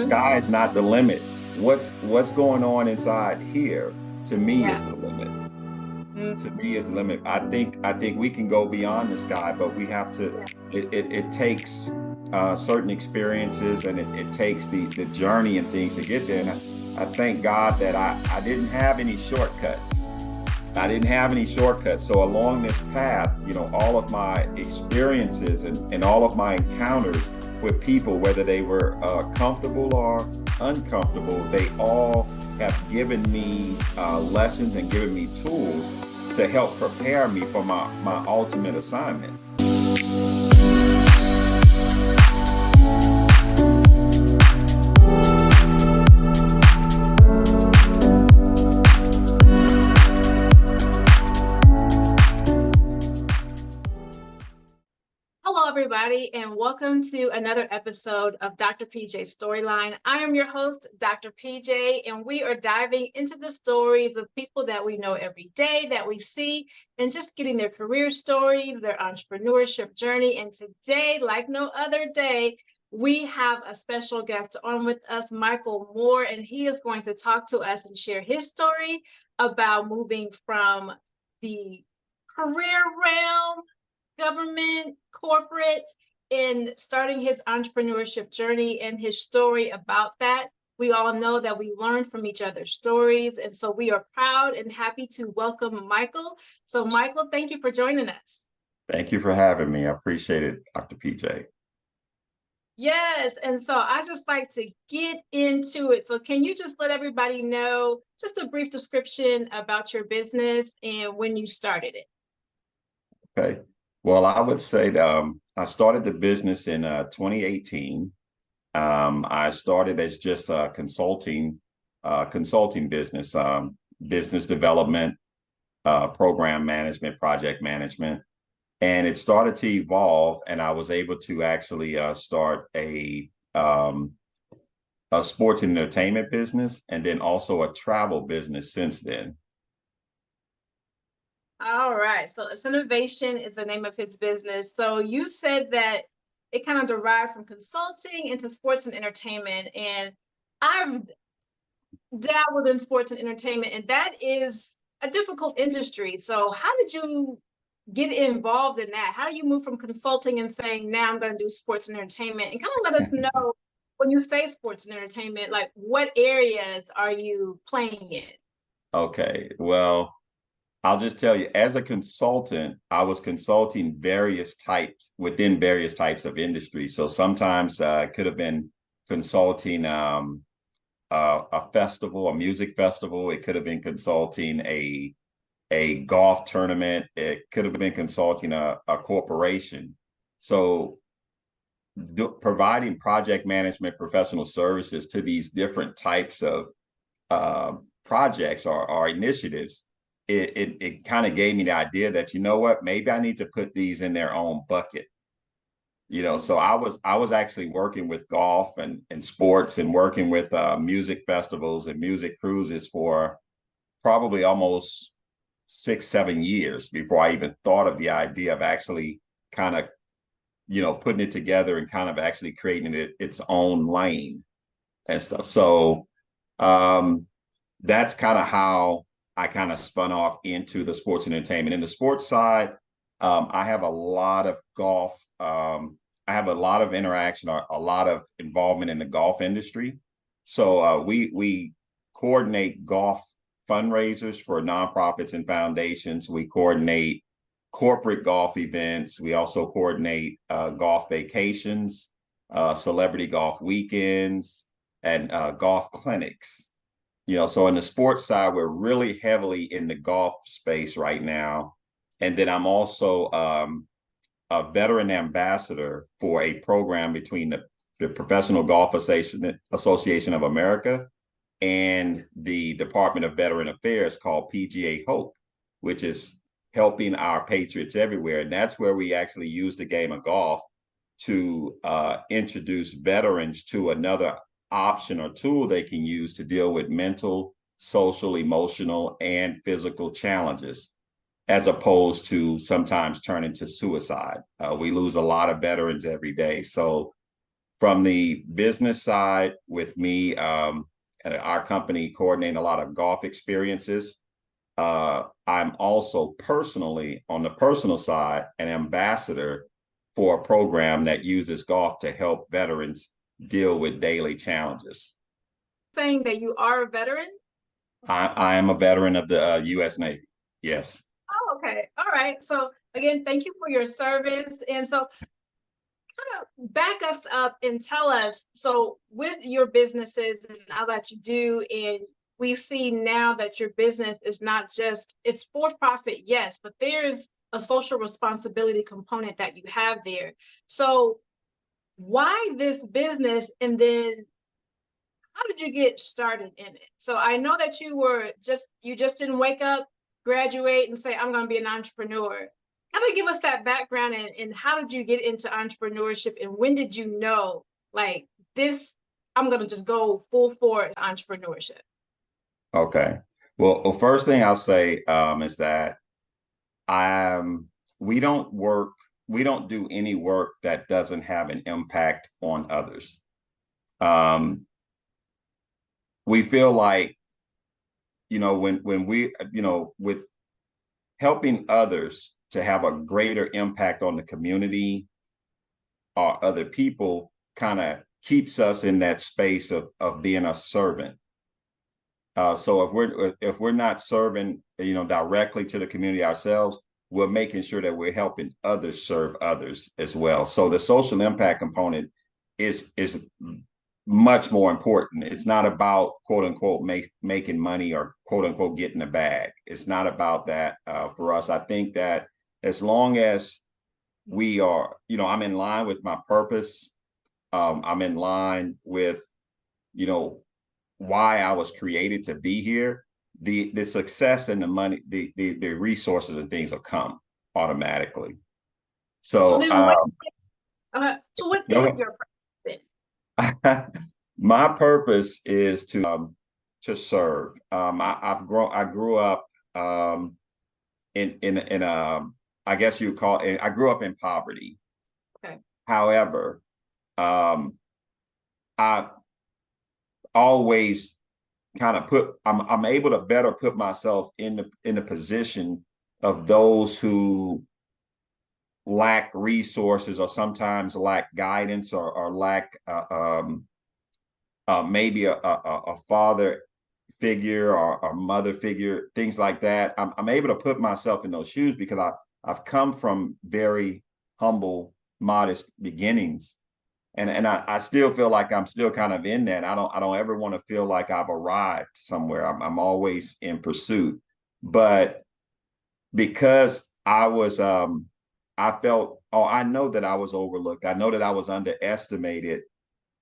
sky is not the limit. What's going on inside here to me Yeah. is the limit. To me Mhm. is the limit. I think we can go beyond the sky, but we have to. Yeah. It takes certain experiences, and it takes the journey and things to get there. And I thank God that I didn't have any shortcuts. I didn't have any shortcuts. So along this path, all of my experiences and all of my encounters with people, whether they were comfortable or uncomfortable, they all have given me lessons and given me tools to help prepare me for my ultimate assignment. Hello, everybody, and welcome to another episode of Dr. PJ's Storyline. I am your host, Dr. PJ, and we are diving into the stories of people that we know every day, that we see, and just getting their career stories, their entrepreneurship journey. And today, like no other day, we have a special guest on with us, Michael Moore, and he is going to talk to us and share his story about moving from the career realm, government, corporate, in starting his entrepreneurship journey and his story about that. We all know that we learn from each other's stories. And so we are proud and happy to welcome Michael. So, Michael, thank you for joining us. Thank you for having me. I appreciate it, Dr. PJ. Yes. And so I just like to get into it. So, can you just let everybody know just a brief description about your business and when you started it? Okay. Well, I would say that, I started the business in 2018. I started as just a consulting business, business development, program management, project management, and it started to evolve. And I was able to actually start a sports and entertainment business, and then also a travel business since then. All right. So it's innovation is the name of his business. So you said that it kind of derived from consulting into sports and entertainment. And I've dabbled in sports and entertainment, and that is a difficult industry. So how did you get involved in that? How do you move from consulting and saying, now I'm going to do sports and entertainment? And kind of let us know when you say sports and entertainment, like what areas are you playing in? Okay, well, I'll just tell you, as a consultant, I was consulting various types within various types of industries. So sometimes it could have been consulting a festival, a music festival. It could have been consulting a golf tournament. It could have been consulting a corporation. So providing project management professional services to these different types of uh, projects or initiatives, it kind of gave me the idea that, you know what, maybe I need to put these in their own bucket. So I was actually working with golf and sports and working with music festivals and music cruises for probably almost 6, 7 years before I even thought of the idea of actually kind of putting it together and kind of actually creating its own lane and stuff. So um, that's kind of how I kind of spun off into the sports and entertainment. In the sports side, I have a lot of golf. I have a lot of interaction, a lot of involvement in the golf industry. So we coordinate golf fundraisers for nonprofits and foundations. We coordinate corporate golf events. We also coordinate golf vacations, celebrity golf weekends, and golf clinics. So in the sports side, we're really heavily in the golf space right now. And then I'm also a veteran ambassador for a program between the Professional Golf Association of America and the Department of Veteran Affairs called PGA Hope, which is helping our patriots everywhere. And that's where we actually use the game of golf to introduce veterans to another option or tool they can use to deal with mental, social, emotional, and physical challenges, as opposed to sometimes turning to suicide. We lose a lot of veterans every day. So from the business side with me, and our company coordinating a lot of golf experiences. I'm also personally, on the personal side, an ambassador for a program that uses golf to help veterans deal with daily challenges. Saying that you are a veteran? I am a veteran of the U.S. Navy. Yes. Oh, okay. All right. So again, thank you for your service. And so kind of back us up and tell us, so with your businesses and all that you do, and we see now that your business is not just, it's for profit, yes, but there's a social responsibility component that you have there. So why this business, and then how did you get started in it? So I know that you just didn't wake up, graduate, and say, I'm going to be an entrepreneur. Kind of give us that background, and how did you get into entrepreneurship, and when did you know, like, this, I'm going to just go full force entrepreneurship? Okay. Well, the first thing I'll say is that I'm we don't work, we don't do any work that doesn't have an impact on others. Um, we feel like, when we, with helping others to have a greater impact on the community or other people, kind of keeps us in that space of being a servant. So if we're not serving, directly to the community ourselves, we're making sure that we're helping others serve others as well. So the social impact component is much more important. It's not about quote unquote making money or quote unquote getting a bag. It's not about that for us. I think that as long as we are, I'm in line with my purpose. I'm in line with, you know, why I was created to be here. The success and the money, the resources and things will come automatically. So So then so what go is ahead. your purpose? My purpose is to serve. I grew up in I guess you would call it, I grew up in poverty. Okay. However, um, I always kind of I'm able to better put myself in the position of those who lack resources or sometimes lack guidance or lack maybe a father figure or a mother figure, things like that. I'm able to put myself in those shoes because I've come from very humble, modest beginnings. And I still feel like I'm still kind of in that. I don't ever want to feel like I've arrived somewhere. I'm always in pursuit. But because I felt, oh, I know that I was overlooked. I know that I was underestimated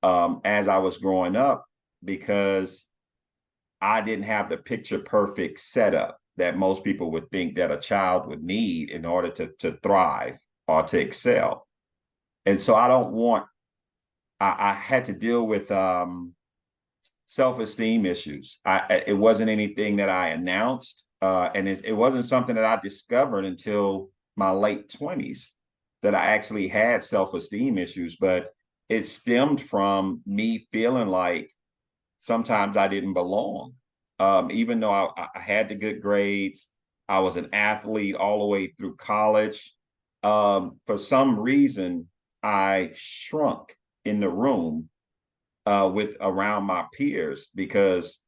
as I was growing up because I didn't have the picture perfect setup that most people would think that a child would need in order to thrive or to excel. And so I had to deal with self-esteem issues. It wasn't anything that I announced, and it wasn't something that I discovered until my late 20s that I actually had self-esteem issues. But it stemmed from me feeling like sometimes I didn't belong. Even though I had the good grades, I was an athlete all the way through college. For some reason, I shrunk in the room with around my peers because,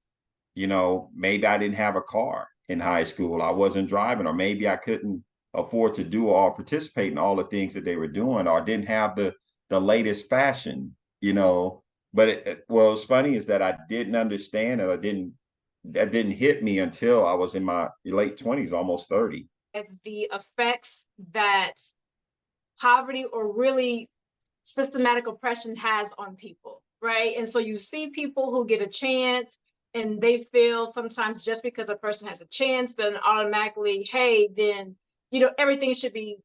maybe I didn't have a car in high school. I wasn't driving, or maybe I couldn't afford to do or participate in all the things that they were doing, or didn't have the latest fashion, But what's funny is that I didn't understand it. That didn't hit me until I was in my late 20s, almost 30. It's the effects that poverty or really systematic oppression has on people, right? And so you see people who get a chance and they feel sometimes just because a person has a chance, then automatically, hey, then, everything should be,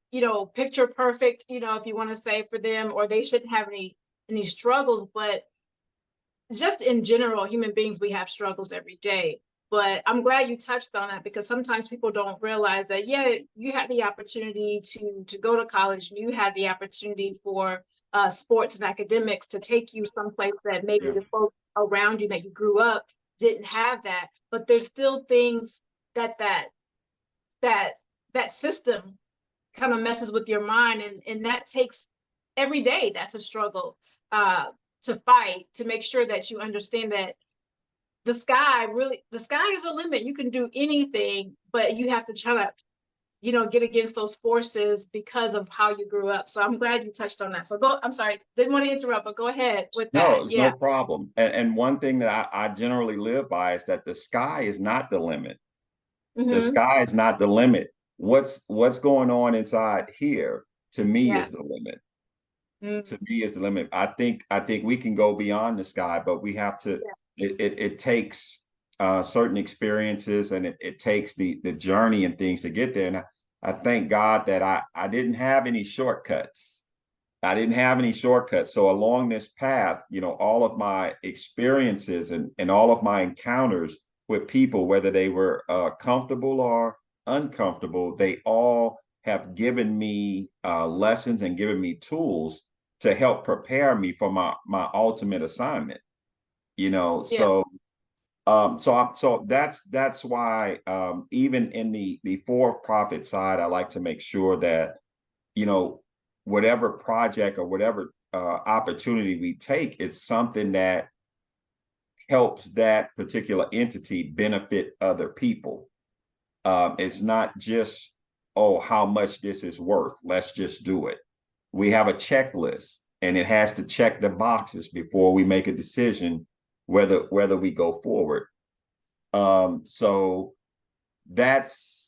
picture perfect, if you want to say for them, or they shouldn't have any struggles. But just in general, human beings, we have struggles every day. But I'm glad you touched on that, because sometimes people don't realize that, yeah, you had the opportunity to go to college, you had the opportunity for sports and academics to take you someplace that maybe Yeah. the folks around you that you grew up didn't have that. But there's still things that that system kind of messes with your mind, and that takes every day. That's a struggle uh to fight, to make sure that you understand that the sky is a limit. You can do anything, but you have to try to, get against those forces because of how you grew up. So I'm glad you touched on that. So I'm sorry, didn't want to interrupt, but go ahead with No, that. it's no Yeah. problem. And one thing that I generally live by is that the sky is not the limit. The Mm-hmm. sky is not the limit. What's going on inside here to me Yeah. is the limit. To Mm. me is the limit. I think we can go beyond the sky, but we have to. Yeah. It takes certain experiences, and it takes the journey and things to get there. And I thank God that I didn't have any shortcuts. I didn't have any shortcuts. So along this path, all of my experiences and all of my encounters with people, whether they were comfortable or uncomfortable, they all have given me lessons and given me tools to help prepare me for my ultimate assignment. Yeah. So that's why even in the for-profit side, I like to make sure that you know, whatever project or whatever opportunity we take, it's something that helps that particular entity benefit other people. It's not just, oh, how much this is worth. Let's just do it. We have a checklist, and it has to check the boxes before we make a decision whether we go forward. So that's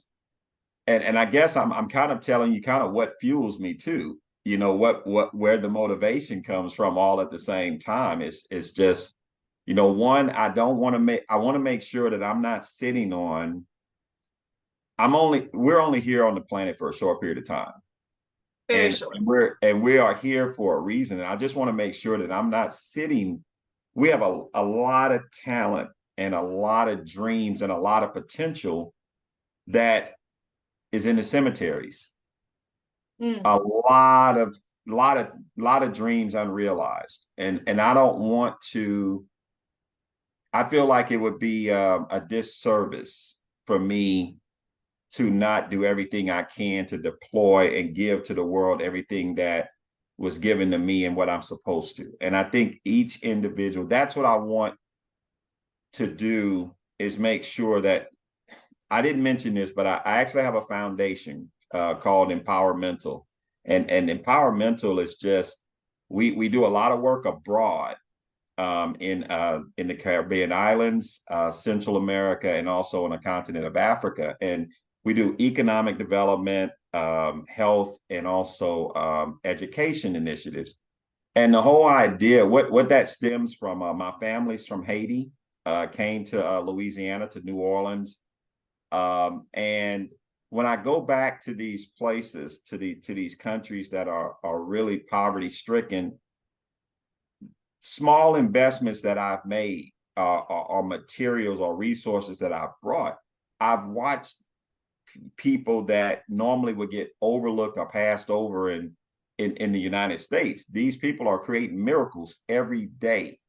and I guess I'm kind of telling you kind of what fuels me too. What where the motivation comes from all at the same time. It's just, one, I want to make sure that I'm not sitting on we're only here on the planet for a short period of time. Very And short. we are here for a reason. And I just want to make sure that I'm not sitting. We have a lot of talent and a lot of dreams and a lot of potential that is in the cemeteries. Mm. A lot of dreams unrealized, and I don't want to. I feel like it would be a disservice for me to not do everything I can to deploy and give to the world everything that was given to me and what I'm supposed to. And I think each individual, that's what I want to do, is make sure that I didn't mention this, but I actually have a foundation called Empowermental, and Empowermental is just we do a lot of work abroad in the Caribbean islands, Central America, and also on the continent of Africa, and we do economic development, health, and also education initiatives. And the whole idea, what that stems from, my family's from Haiti, came to Louisiana, to New Orleans, and when I go back to these places, to these countries that are really poverty stricken, small investments that I've made are materials or resources that I've brought. I've watched people that normally would get overlooked or passed over in the United States. These people are creating miracles every day.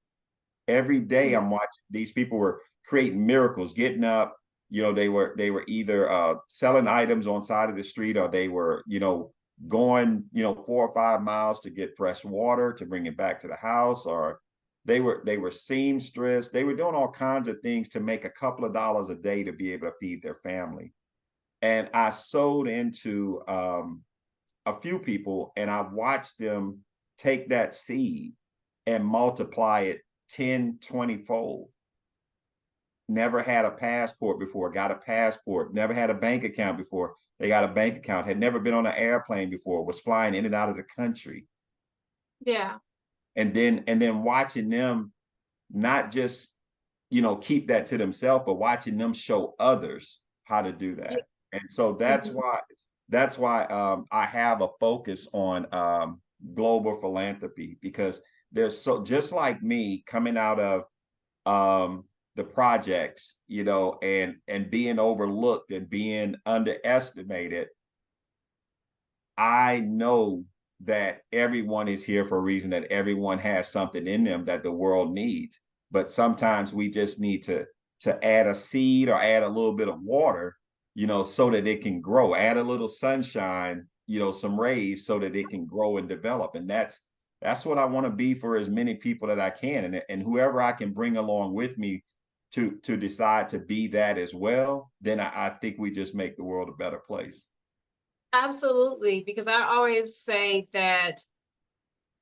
Every day Mm. I'm watching these people were creating miracles, getting up. They were either selling items on side of the street, or they were, going, 4 or 5 miles to get fresh water to bring it back to the house, or they were seamstress. They were doing all kinds of things to make a couple of dollars a day to be able to feed their family. And I sold into a few people, and I watched them take that seed and multiply it 10, 20 fold. Never had a passport before, got a passport. Never had a bank account before, they got a bank account. Had never been on an airplane before, was flying in and out of the country. Yeah. And then watching them not just, keep that to themselves, but watching them show others how to do Yeah. that. And so Mhm. that's why I have a focus on global philanthropy, because there's, so just like me, coming out of the projects, and being overlooked and being underestimated, I know that everyone is here for a reason, that everyone has something in them that the world needs. But sometimes we just need to add a seed or add a little bit of water, so that it can grow. Add a little sunshine, some rays so that it can grow and develop. And that's what I want to be for as many people that I can. And whoever I can bring along with me to decide to be that as well, then I think we just make the world a better place. Absolutely, because I always say that,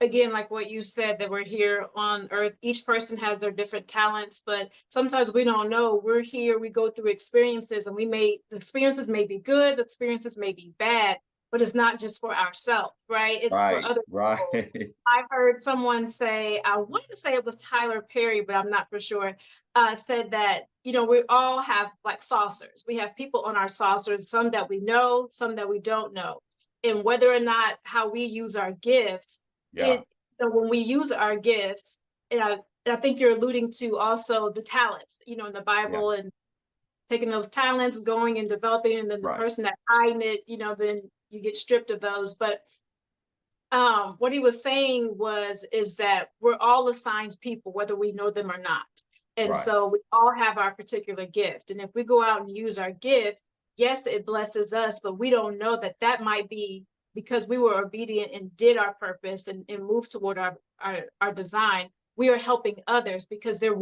again, like what you said, that we're here on earth. Each person has their different talents, but sometimes we don't know. We're here, we go through experiences, and the experiences may be good, the experiences may be bad, but it's not just for ourselves, right? It's for Right, other right. people. I heard someone say, I want to say it was Tyler Perry, but I'm not for sure, said that, we all have like saucers. We have people on our saucers, some that we know, some that we don't know. And whether or not how we use our gift, Yeah, it when we use our gift, and I think you're alluding to also the talents, in the yeah, Bible, and taking those talents, going and developing, and then the right, person that hiding it, then you get stripped of those. But what he was saying is that we're all assigned people, whether we know them or not. And right, so we all have our particular gift. And if we go out and use our gift, yes, it blesses us, but we don't know that that might be because we were obedient and did our purpose and moved toward our design. We are helping others because they're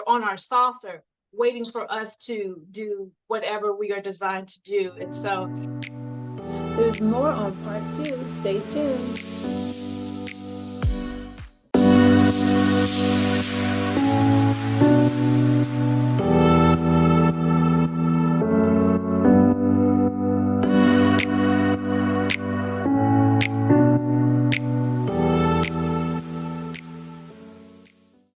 on our saucer, waiting for us to do whatever we are designed to do. And so There's more on part 2. Stay tuned.